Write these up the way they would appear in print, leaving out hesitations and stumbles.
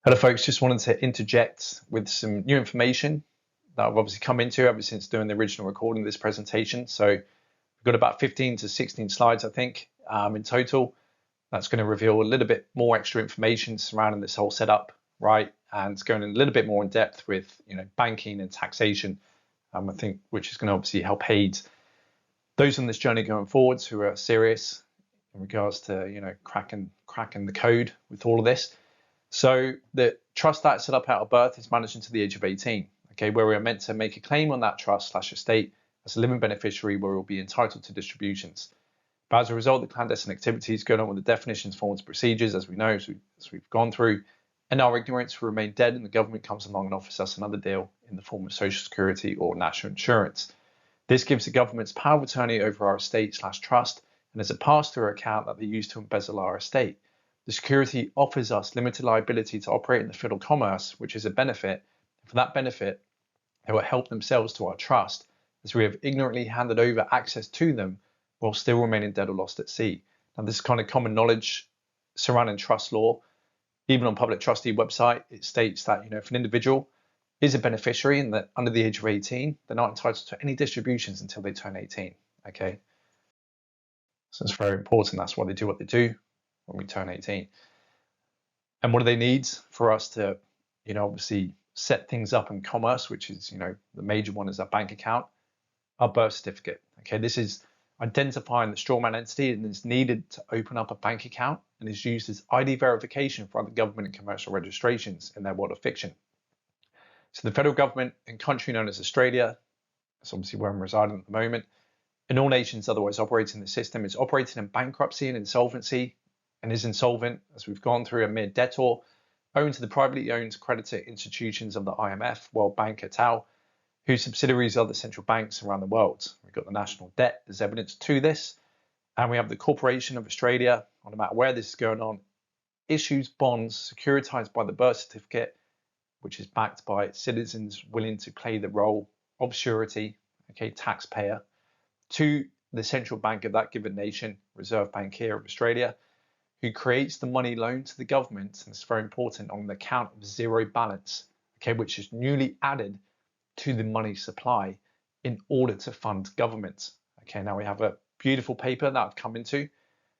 Hello folks, just wanted to interject with some new information that I've obviously come into ever since doing the original recording of this presentation. So we've got about 15 to 16 slides, I think, in total. That's going to reveal a little bit more extra information surrounding this whole setup, right? And it's going a little bit more in depth with, banking and taxation, I think, which is going to obviously help aid those on this journey going forwards who are serious in regards to, cracking the code with all of this. So the trust that is set up out of birth is managed until the age of 18, okay, where we are meant to make a claim on that trust/estate as a living beneficiary where we'll be entitled to distributions. But as a result, the clandestine activities going on with the definitions, forms, procedures, as we know, as we've gone through, and our ignorance will remain dead and the government comes along and offers us another deal in the form of social security or national insurance. This gives the government's power of attorney over our estate/trust and is a pass-through account that they use to embezzle our estate. The security offers us limited liability to operate in the field of commerce, which is a benefit. And for that benefit, they will help themselves to our trust, as we have ignorantly handed over access to them while still remaining dead or lost at sea. Now, this is kind of common knowledge surrounding trust law. Even on public trustee website, it states that if an individual is a beneficiary and that under the age of 18, they're not entitled to any distributions until they turn 18. Okay, so it's very important. That's why they do what they do when we turn 18. And what do they need for us to, obviously set things up in commerce, which is, the major one is our bank account, our birth certificate. Okay, this is identifying the strawman entity and is needed to open up a bank account and is used as ID verification for other government and commercial registrations in their world of fiction. So the federal government and country known as Australia, that's obviously where I'm residing at the moment, and all nations otherwise operating the system, is operating in bankruptcy and insolvency, and is insolvent, as we've gone through, a mere debtor, owing to the privately owned creditor institutions of the IMF, World Bank et al., whose subsidiaries are the central banks around the world. We've got the national debt as evidence to this, and we have the Corporation of Australia, no matter where this is going on, issues bonds securitized by the birth certificate, which is backed by citizens willing to play the role of surety, okay, taxpayer, to the central bank of that given nation, Reserve Bank here of Australia, who creates the money loan to the government, and it's very important, on the account of zero balance, okay, which is newly added to the money supply in order to fund government. Okay, now we have a beautiful paper that I've come into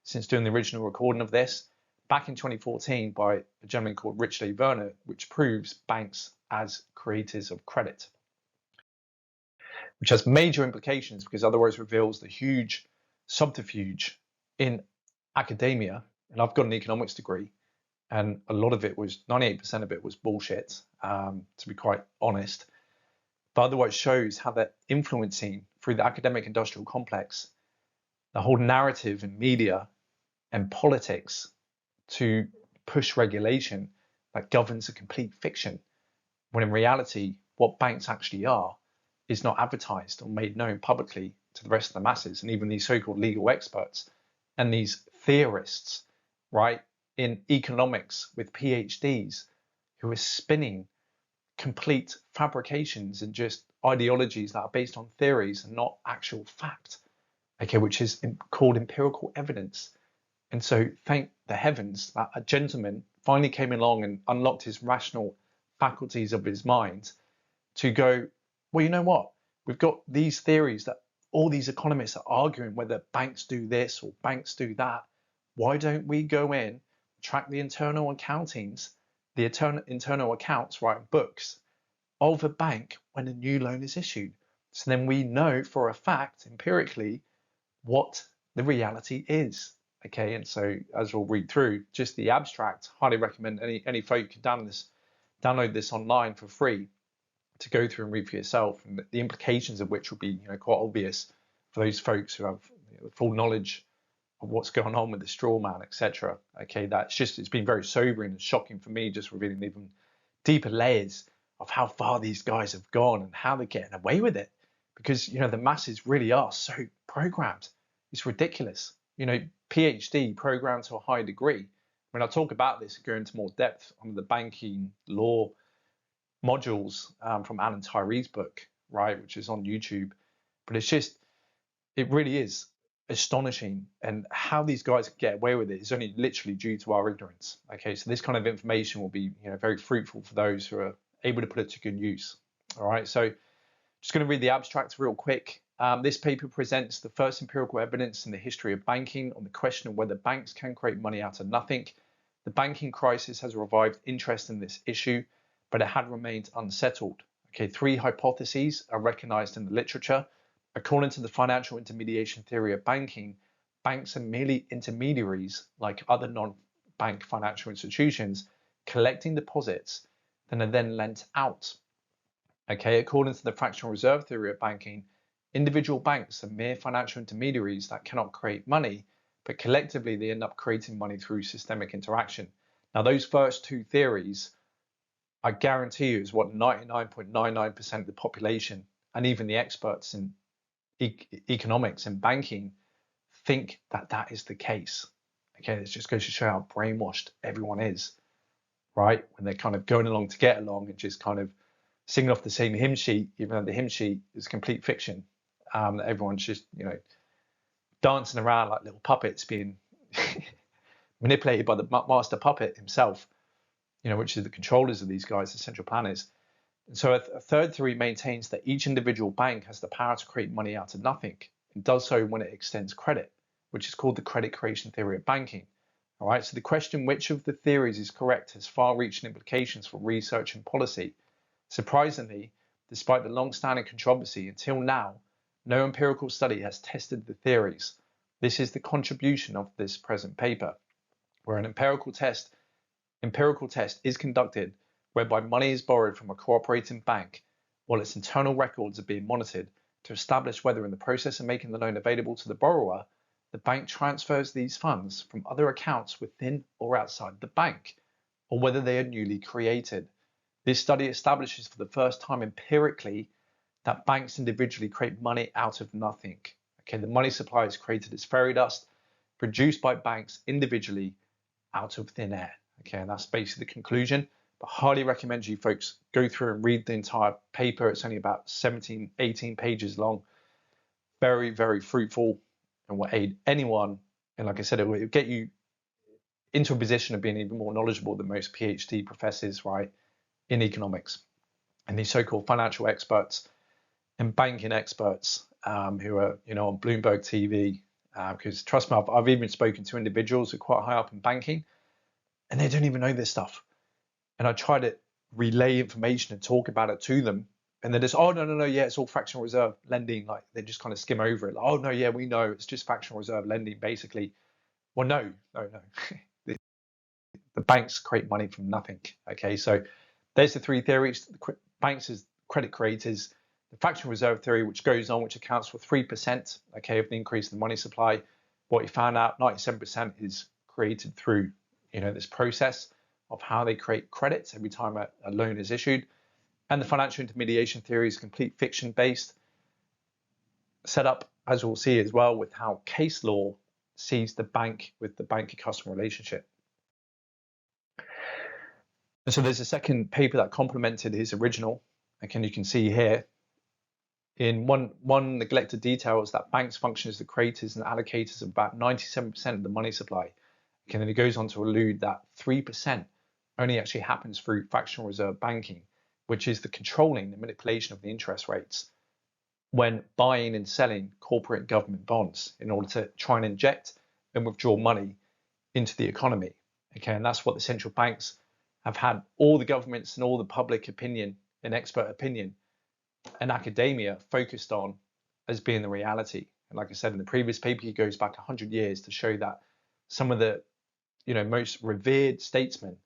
since doing the original recording of this back in 2014 by a gentleman called Richard A. Werner, which proves banks as creators of credit, which has major implications because otherwise reveals the huge subterfuge in academia. And I've got an economics degree, and a lot of it was, 98% of it was bullshit, to be quite honest. But otherwise shows how they're influencing through the academic industrial complex the whole narrative in media and politics to push regulation that governs a complete fiction, when in reality, what banks actually are is not advertised or made known publicly to the rest of the masses, and even these so-called legal experts and these theorists, right, in economics with PhDs who are spinning complete fabrications and just ideologies that are based on theories and not actual fact, okay, which is called empirical evidence. And so thank the heavens that a gentleman finally came along and unlocked his rational faculties of his mind to go, well, you know what? We've got these theories that all these economists are arguing whether banks do this or banks do that. Why don't we go in, track the internal accountings, the internal accounts, write books of a bank when a new loan is issued? So then we know for a fact, empirically, what the reality is. Okay, and so as we'll read through, just the abstract, highly recommend any folk can download this online for free to go through and read for yourself, and the implications of which will be quite obvious for those folks who have full knowledge of what's going on with the straw man, etc. Okay, it's been very sobering and shocking for me, just revealing even deeper layers of how far these guys have gone and how they're getting away with it, because the masses really are so programmed. It's ridiculous. PhD programmed to a high degree. When I talk about this and go into more depth on the banking law modules from Alan Tyree's book, right, which is on YouTube, but it really is astonishing, and how these guys get away with it is only literally due to our ignorance. Okay, so this kind of information will be very fruitful for those who are able to put it to good use. All right, so just going to read the abstract real quick. This paper presents the first empirical evidence in the history of banking on the question of whether banks can create money out of nothing. The banking crisis has revived interest in this issue, but it had remained unsettled. Okay, 3 hypotheses are recognized in the literature. According to the financial intermediation theory of banking, banks are merely intermediaries like other non-bank financial institutions, collecting deposits that are then lent out. Okay, according to the fractional reserve theory of banking, individual banks are mere financial intermediaries that cannot create money, but collectively they end up creating money through systemic interaction. Now, those first 2 theories, I guarantee you, is what 99.99% of the population and even the experts in economics and banking think that is the case. Okay, it just goes to show how brainwashed everyone is, right? When they're kind of going along to get along and just kind of singing off the same hymn sheet, even though the hymn sheet is complete fiction. Everyone's just dancing around like little puppets, being manipulated by the master puppet himself, which is the controllers of these guys, the central planners. And so a third theory maintains that each individual bank has the power to create money out of nothing, and does so when it extends credit, which is called the credit creation theory of banking. All right, so the question which of the theories is correct has far-reaching implications for research and policy. Surprisingly, despite the long-standing controversy, until now, no empirical study has tested the theories. This is the contribution of this present paper, where an empirical test is conducted whereby money is borrowed from a cooperating bank while its internal records are being monitored to establish whether, in the process of making the loan available to the borrower, the bank transfers these funds from other accounts within or outside the bank, or whether they are newly created. This study establishes for the first time empirically that banks individually create money out of nothing. Okay, the money supply is created as fairy dust produced by banks individually out of thin air. Okay, and that's basically the conclusion. But highly recommend you folks go through and read the entire paper. It's only about 17, 18 pages long. Very, very fruitful, and will aid anyone. And like I said, it will get you into a position of being even more knowledgeable than most PhD professors, right, in economics, and these so-called financial experts and banking experts who are, on Bloomberg TV. Because trust me, I've even spoken to individuals who are quite high up in banking, and they don't even know this stuff. And I try to relay information and talk about it to them, and they're just, oh no, yeah, it's all fractional reserve lending. Like, they just kind of skim over it. Like, oh no, yeah, we know it's just fractional reserve lending, basically. Well, no. The banks create money from nothing. Okay, so there's the 3 theories. The banks as credit creators, the fractional reserve theory, which goes on, which accounts for 3%, okay, of the increase in the money supply. What you found out, 97% is created through, this process of how they create credits every time a loan is issued. And the financial intermediation theory is complete fiction-based, set up, as we'll see as well, with how case law sees the bank with the banker-customer relationship. And so there's a second paper that complemented his original. Again, you can see here, in one neglected detail is that banks function as the creators and allocators of about 97% of the money supply. And then he goes on to allude that 3% only actually happens through fractional reserve banking, which is the controlling and manipulation of the interest rates when buying and selling corporate government bonds in order to try and inject and withdraw money into the economy. Okay, and that's what the central banks have had all the governments and all the public opinion and expert opinion and academia focused on as being the reality. And like I said in the previous paper, he goes back 100 years to show that some of the most revered statesmen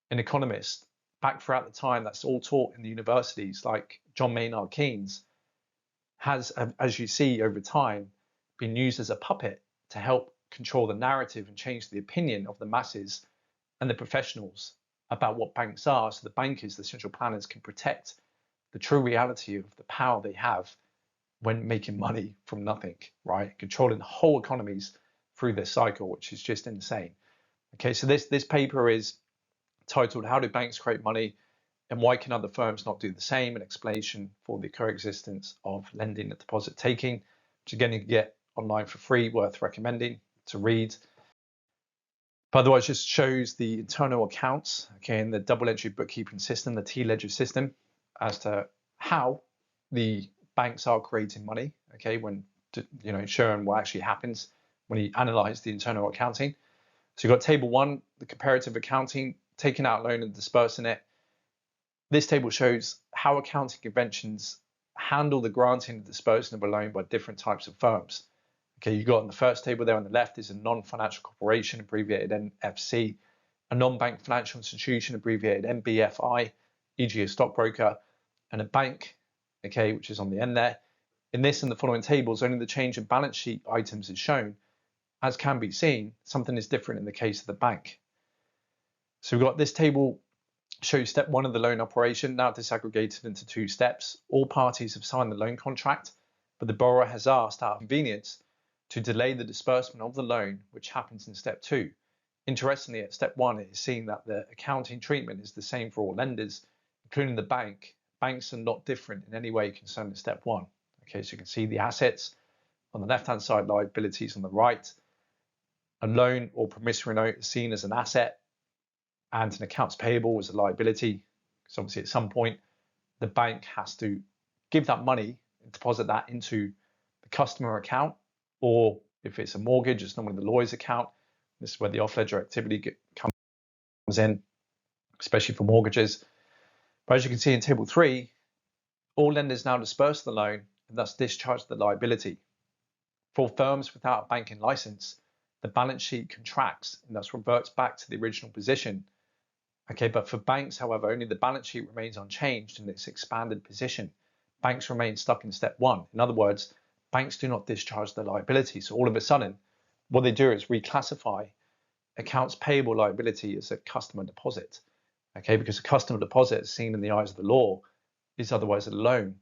and economists back throughout the time that's all taught in the universities, like John Maynard Keynes, has, as you see over time, been used as a puppet to help control the narrative and change the opinion of the masses and the professionals about what banks are, so the bankers, the central planners, can protect the true reality of the power they have when making money from nothing, right? Controlling whole economies through this cycle, which is just insane. Okay, so this paper is titled "How do Banks Create Money and Why Can Other Firms Not Do the Same? An Explanation for the Coexistence of Lending and Deposit Taking," which again you can get online for free, worth recommending to read. But otherwise, just shows the internal accounts, okay, in the double entry bookkeeping system, the T-ledger system, as to how the banks are creating money, okay, when, showing what actually happens when you analyze the internal accounting. So you've got table 1, the comparative accounting, taking out a loan and dispersing it. This table shows how accounting conventions handle the granting and dispersing of a loan by different types of firms. Okay, you've got in the first table there on the left is a non-financial corporation, abbreviated NFC, a non-bank financial institution, abbreviated NBFI, e.g. a stockbroker, and a bank, okay, which is on the end there. In this and the following tables, only the change in balance sheet items is shown. As can be seen, something is different in the case of the bank. So we've got this table shows step 1 of the loan operation, now disaggregated into 2 steps. All parties have signed the loan contract, but the borrower has asked out of convenience to delay the disbursement of the loan, which happens in step 2. Interestingly, at step 1, it is seen that the accounting treatment is the same for all lenders, including the bank. Banks are not different in any way concerning step 1. Okay, so you can see the assets on the left-hand side, liabilities on the right. A loan or promissory note is seen as an asset, and an accounts payable as a liability, because obviously at some point the bank has to give that money and deposit that into the customer account, or if it's a mortgage, it's normally the lawyer's account. This is where the off-ledger activity comes in, especially for mortgages. But as you can see in table 3, all lenders now disperse the loan and thus discharge the liability. For firms without a banking license, the balance sheet contracts and thus reverts back to the original position. Okay, but for banks, however, only the balance sheet remains unchanged in its expanded position. Banks remain stuck in step 1. In other words, banks do not discharge their liability. So all of a sudden, what they do is reclassify accounts payable liability as a customer deposit. Okay, because a customer deposit, as seen in the eyes of the law, is otherwise a loan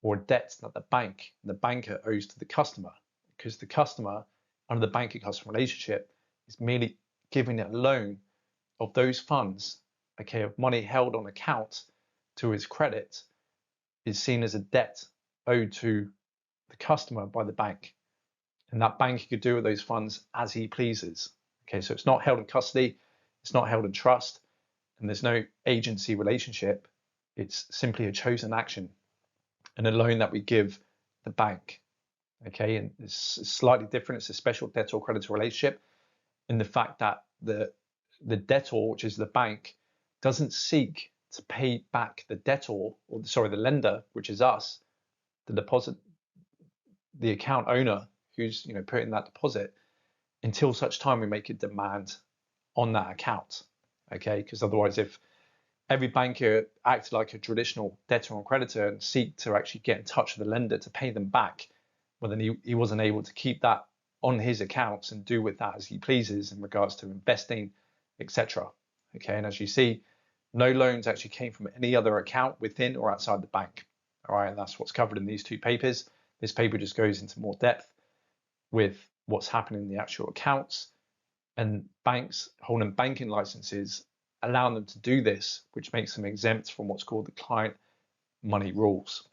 or a debt that the banker owes to the customer, because the customer, under the banker-customer relationship, is merely giving a loan of those funds, okay, of money held on account to his credit, is seen as a debt owed to the customer by the bank. And that bank could do with those funds as he pleases. Okay, so it's not held in custody, it's not held in trust, and there's no agency relationship. It's simply a chosen action and a loan that we give the bank. Okay, and it's slightly different. It's a special debtor-creditor relationship in the fact that the debtor, which is the bank, doesn't seek to pay back the debtor, or the lender, which is us, the account owner who's putting that deposit, until such time we make a demand on that account. Okay, because otherwise, if every banker acted like a traditional debtor and creditor and seek to actually get in touch with the lender to pay them back, well, then he wasn't able to keep that on his accounts and do with that as he pleases in regards to investing, etc. Okay, and as you see, no loans actually came from any other account within or outside the bank. All right, and that's what's covered in these 2 papers. This paper just goes into more depth with what's happening in the actual accounts, and banks holding banking licenses allowing them to do this, which makes them exempt from what's called the client money rules.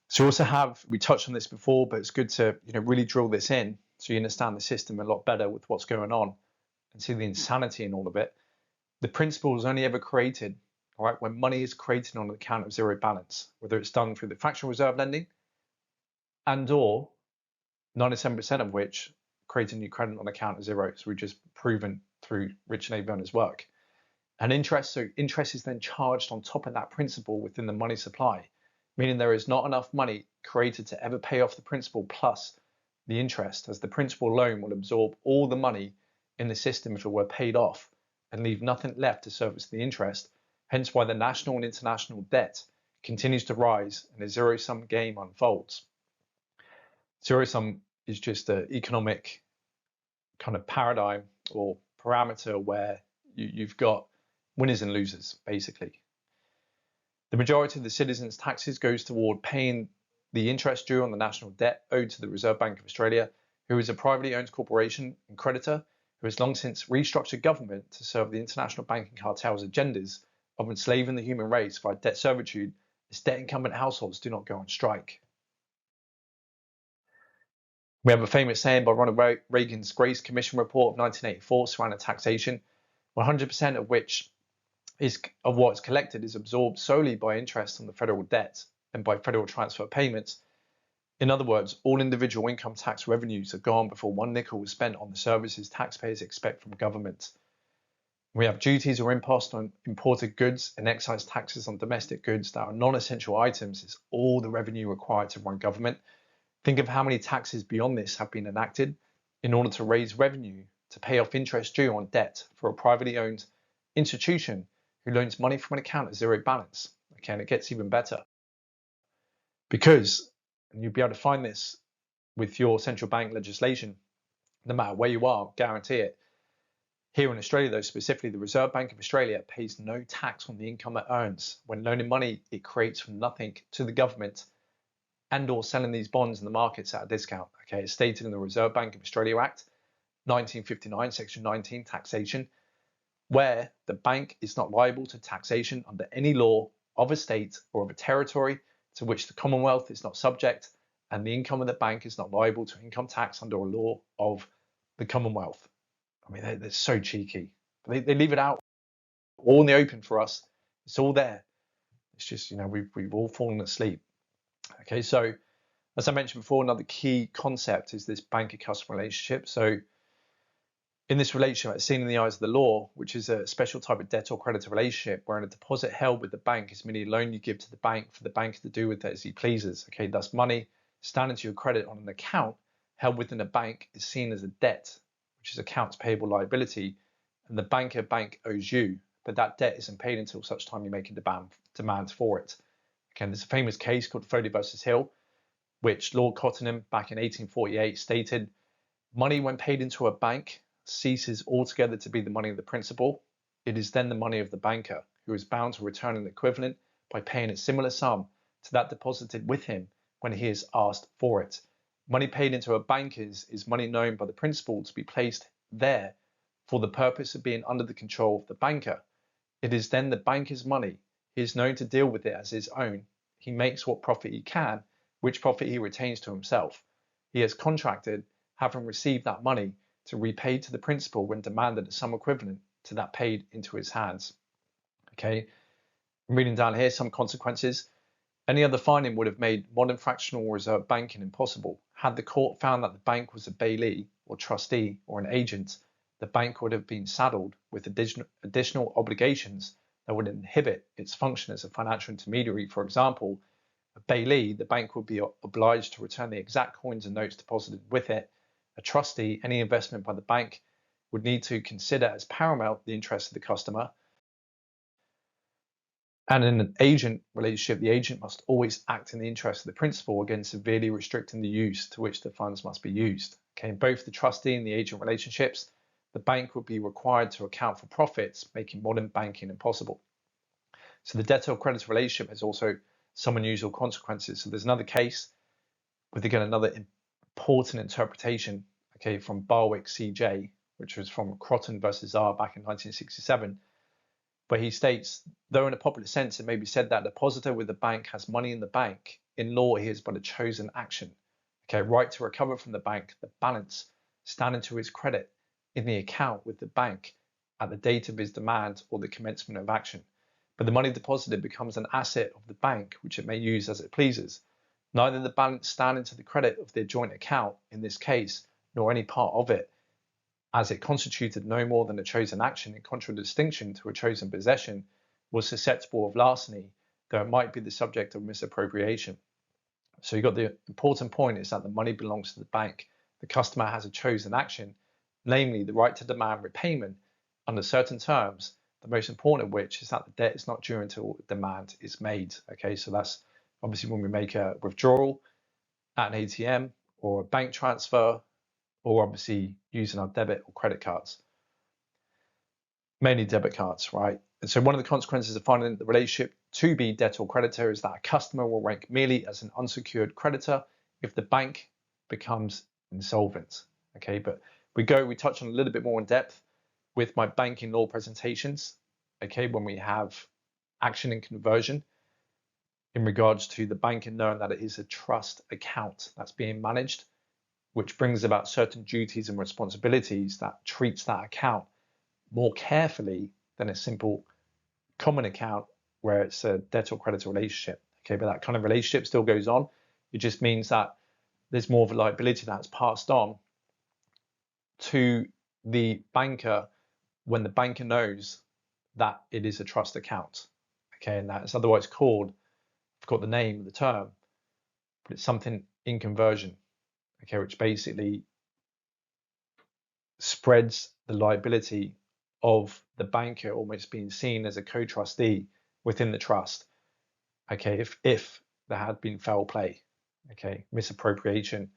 So we also we touched on this before, but it's good to really drill this in so you understand the system a lot better with what's going on and see the insanity in all of it. The principle is only ever created, all right, when money is created on an account of zero balance, whether it's done through the fractional reserve lending and or 97% of which create a new credit on account of zero. So we've just proven through Rich and Avern's work. And interest is then charged on top of that principal within the money supply, meaning there is not enough money created to ever pay off the principal plus the interest, as the principal loan will absorb all the money in the system if it were paid off and leave nothing left to service the interest, hence why the national and international debt continues to rise and a zero-sum game unfolds. Zero-sum is just an economic kind of paradigm or parameter where you've got winners and losers, basically. The majority of the citizens' taxes goes toward paying the interest due on the national debt owed to the Reserve Bank of Australia, who is a privately owned corporation and creditor who has long since restructured government to serve the international banking cartel's agendas of enslaving the human race via debt servitude as debt incumbent households do not go on strike. We have a famous saying by Ronald Reagan's Grace Commission report of 1984 surrounding taxation, 100% of which of what's collected is absorbed solely by interest on the federal debt and by federal transfer payments. In other words, all individual income tax revenues are gone before one nickel is spent on the services taxpayers expect from government. We have duties or imposts on imported goods and excise taxes on domestic goods that are non-essential items is all the revenue required to run government. Think of how many taxes beyond this have been enacted in order to raise revenue to pay off interest due on debt for a privately owned institution who loans money from an account at zero balance. Okay, and it gets even better. Because, and you'll be able to find this with your central bank legislation, no matter where you are, guarantee it. Here in Australia, though, specifically, the Reserve Bank of Australia pays no tax on the income it earns. When loaning money, it creates from nothing to the government and or selling these bonds in the markets at a discount. Okay, it's stated in the Reserve Bank of Australia Act 1959, Section 19, taxation, where the bank is not liable to taxation under any law of a state or of a territory to which the Commonwealth is not subject, and the income of the bank is not liable to income tax under a law of the Commonwealth. I mean, they're so cheeky. They leave it out all in the open for us. It's all there. It's just, we've all fallen asleep. Okay, so as I mentioned before, another key concept is this banker-customer relationship. So in this relationship, it's seen in the eyes of the law, which is a special type of debt or creditor relationship, wherein a deposit held with the bank is merely a loan you give to the bank for the banker to do with it as he pleases. Okay, thus money standing to your credit on an account held within a bank is seen as a debt, which is accounts payable liability, and the bank owes you, but that debt isn't paid until such time you make a demand for it. Okay, there's a famous case called Foley versus Hill, which Lord Cottenham back in 1848 stated, money when paid into a bank ceases altogether to be the money of the principal. It is then the money of the banker, who is bound to return an equivalent by paying a similar sum to that deposited with him when he is asked for it. Money paid into a bank is money known by the principal to be placed there for the purpose of being under the control of the banker. It is then the banker's money. He is known to deal with it as his own. He makes what profit he can, which profit he retains to himself. He has contracted, having received that money, to repay to the principal when demanded a sum equivalent to that paid into his hands. Okay, I'm reading down here some consequences. Any other finding would have made modern fractional reserve banking impossible. Had the court found that the bank was a bailee or trustee or an agent, the bank would have been saddled with additional obligations that would inhibit its function as a financial intermediary. For example, a bailee, the bank would be obliged to return the exact coins and notes deposited with it. A trustee, any investment by the bank would need to consider as paramount the interest of the customer. And in an agent relationship, the agent must always act in the interest of the principal, again severely restricting the use to which the funds must be used. Okay, in both the trustee and the agent relationships, the bank would be required to account for profits, making modern banking impossible. So the debtor or creditor relationship has also some unusual consequences. So there's another case with, again, another important interpretation, okay, from Barwick CJ, which was from Crotten versus R back in 1967, where he states, though in a popular sense it may be said that a depositor with the bank has money in the bank, in law he is but a chosen action. Okay, right to recover from the bank the balance standing to his credit in the account with the bank at the date of his demand or the commencement of action. But the money deposited becomes an asset of the bank, which it may use as it pleases. Neither the balance standing to the credit of their joint account in this case, nor any part of it, as it constituted no more than a chosen action in contradistinction to a chosen possession, was susceptible of larceny, though it might be the subject of misappropriation. So you got the important point is that the money belongs to the bank. The customer has a chosen action, namely the right to demand repayment under certain terms, the most important of which is that the debt is not due until demand is made. Okay, so that's obviously when we make a withdrawal at an ATM or a bank transfer, or obviously using our debit or credit cards, mainly debit cards, right? And so one of the consequences of finding the relationship to be debtor or creditor is that a customer will rank merely as an unsecured creditor if the bank becomes insolvent. Okay, but we touch on a little bit more in depth with my banking law presentations, okay, when we have action and conversion in regards to the bank and knowing that it is a trust account that's being managed which brings about certain duties and responsibilities that treats that account more carefully than a simple common account where it's a debtor or creditor relationship. Okay, but that kind of relationship still goes on. It just means that there's more of a liability that's passed on to the banker when the banker knows that it is a trust account. Okay, and that's otherwise called, I forgot the name of the term, but it's something in conversion. Okay, which basically spreads the liability of the banker almost being seen as a co-trustee within the trust. Okay, if there had been foul play, okay, misappropriation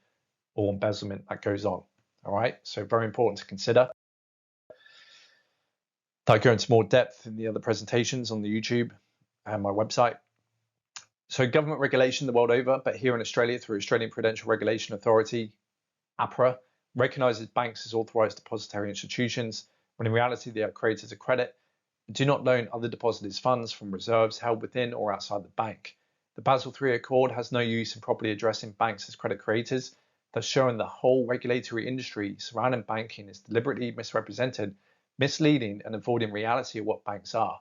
or embezzlement that goes on. All right, so very important to consider. I go into more depth in the other presentations on the YouTube and my website. So government regulation the world over, but here in Australia through Australian Prudential Regulation Authority, APRA, recognises banks as authorised depository institutions, when in reality they are creators of credit and do not loan other depositors funds from reserves held within or outside the bank. The Basel III Accord has no use in properly addressing banks as credit creators, thus showing the whole regulatory industry surrounding banking is deliberately misrepresented, misleading and avoiding reality of what banks are.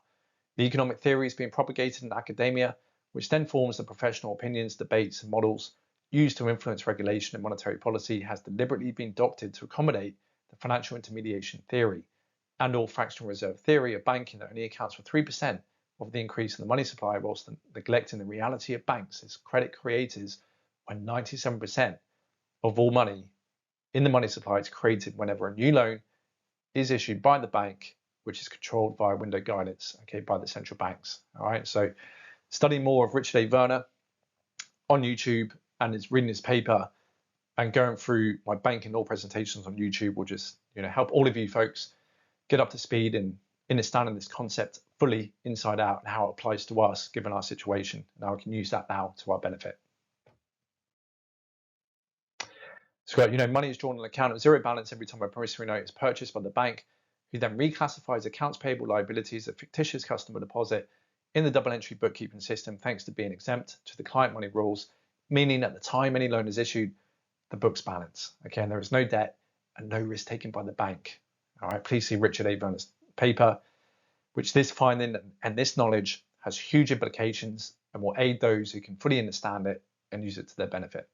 The economic theory is being propagated in academia, which then forms the professional opinions, debates and models used to influence regulation and monetary policy has deliberately been adopted to accommodate the financial intermediation theory and or fractional reserve theory of banking that only accounts for 3% of the increase in the money supply, whilst neglecting the reality of banks as credit creators when 97% of all money in the money supply is created whenever a new loan is issued by the bank, which is controlled via window guidance, okay, by the central banks. All right, so studying more of Richard A. Werner on YouTube and is reading his paper and going through my banking law presentations on YouTube will just help all of you folks get up to speed and understanding this concept fully inside out and how it applies to us given our situation and how we can use that now to our benefit. So money is drawn on an account at zero balance every time a promissory note is purchased by the bank, who then reclassifies accounts payable liabilities as a fictitious customer deposit in the double entry bookkeeping system, thanks to being exempt to the client money rules, meaning at the time any loan is issued, the books balance. Okay, and there is no debt and no risk taken by the bank. All right, please see Richard A. Werner's paper, which this finding and this knowledge has huge implications and will aid those who can fully understand it and use it to their benefit.